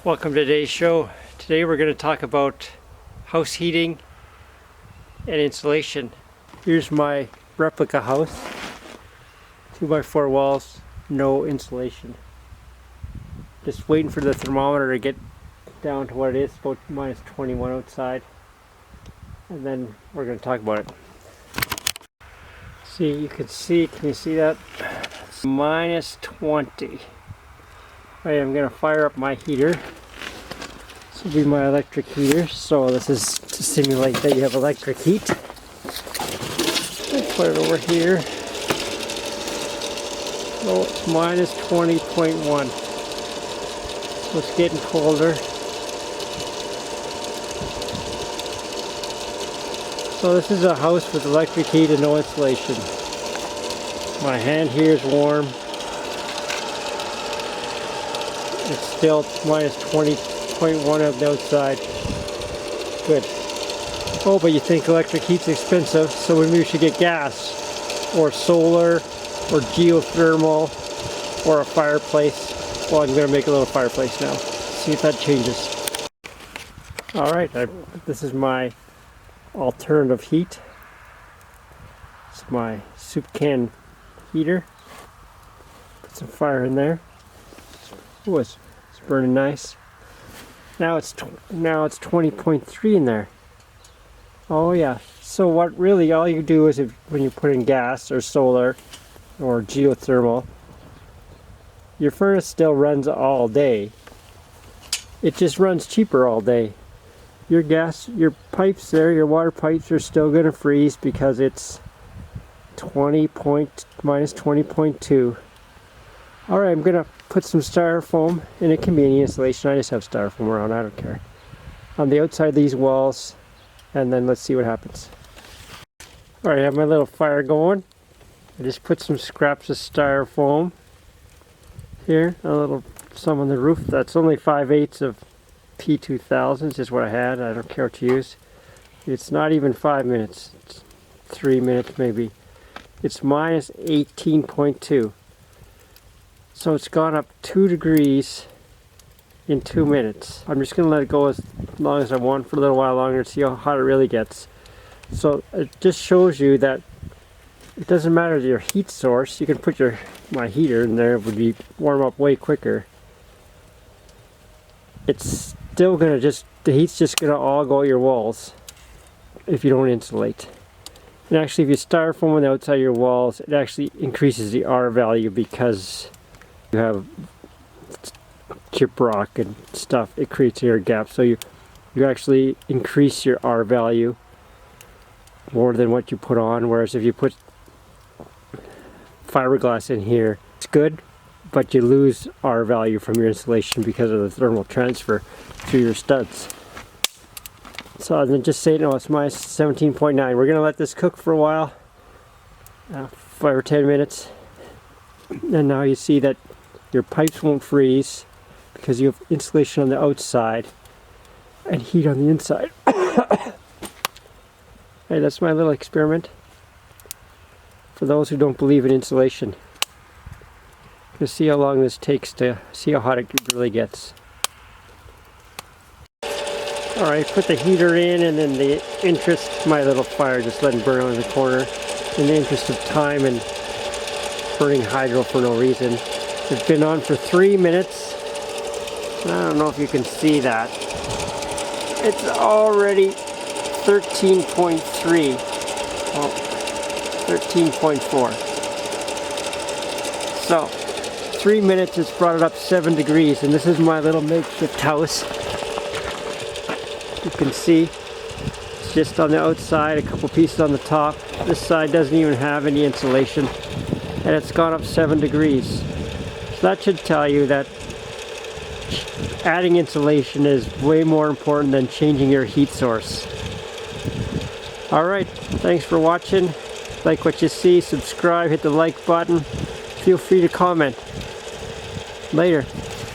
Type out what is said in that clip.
Welcome to today's show. Today we're going to talk about house heating and insulation. Here's my replica house. 2x4 walls, no insulation. Just waiting for the thermometer to get down to what it is, about minus 21 outside. And then we're going to talk about it. See, can you see that? It's minus 20. Right, I'm going to fire up my heater. This will be my electric heater. So this is to simulate that you have electric heat. Put it over here. So it's minus 20.1. So it's getting colder. So this is a house with electric heat and no insulation. My hand here is warm. It's still minus 20.1 of the outside. Good. Oh, but you think electric heat's expensive, so maybe we should get gas, or solar, or geothermal, or a fireplace. Well, I'm going to make a little fireplace now. See if that changes. Alright, this is my alternative heat. It's my soup can heater. Put some fire in there. Oh, it's burning nice. Now it's 20.3 in there. Oh yeah. So what really all you do is when you put in gas or solar or geothermal, your furnace still runs all day. It just runs cheaper all day. Your pipes there, your water pipes are still going to freeze because it's minus 20.2. Alright, I'm going to put some styrofoam, and it can be any insulation. I just have styrofoam around, I don't care. On the outside of these walls, and then let's see what happens. Alright, I have my little fire going. I just put some scraps of styrofoam here, some on the roof. That's only 5/8 of P2000, is just what I had. I don't care what you use. It's not even 5 minutes, it's 3 minutes maybe. It's minus 18.2. So it's gone up 2 degrees in 2 minutes. I'm just going to let it go as long as I want for a little while longer to see how hot it really gets. So it just shows you that it doesn't matter your heat source. You can put my heater in there, it would be warm up way quicker. It's still going to the heat's just going to all go at your walls if you don't insulate. And actually if you styrofoam on the outside of your walls, it actually increases the R value because you have chip rock and stuff. It creates air gaps, so you actually increase your R value more than what you put on. Whereas if you put fiberglass in here, it's good, but you lose R value from your insulation because of the thermal transfer through your studs. So I'm just saying, it's minus 17.9. We're gonna let this cook for a while, 5 or 10 minutes, and now you see that your pipes won't freeze because you have insulation on the outside and heat on the inside. Hey, that's my little experiment for those who don't believe in insulation. You'll see how long this takes to see how hot it really gets. Alright, put the heater in, and then my little fire, just let it burn on the corner. In the interest of time and burning hydro for no reason. It's been on for 3 minutes. I don't know if you can see that. It's already 13.3. Oh, 13.4. So, 3 minutes it's brought it up 7 degrees, and this is my little makeshift house. You can see it's just on the outside, a couple pieces on the top. This side doesn't even have any insulation, and it's gone up 7 degrees. That should tell you that adding insulation is way more important than changing your heat source. Alright, thanks for watching. Like what you see, subscribe, hit the like button. Feel free to comment. Later.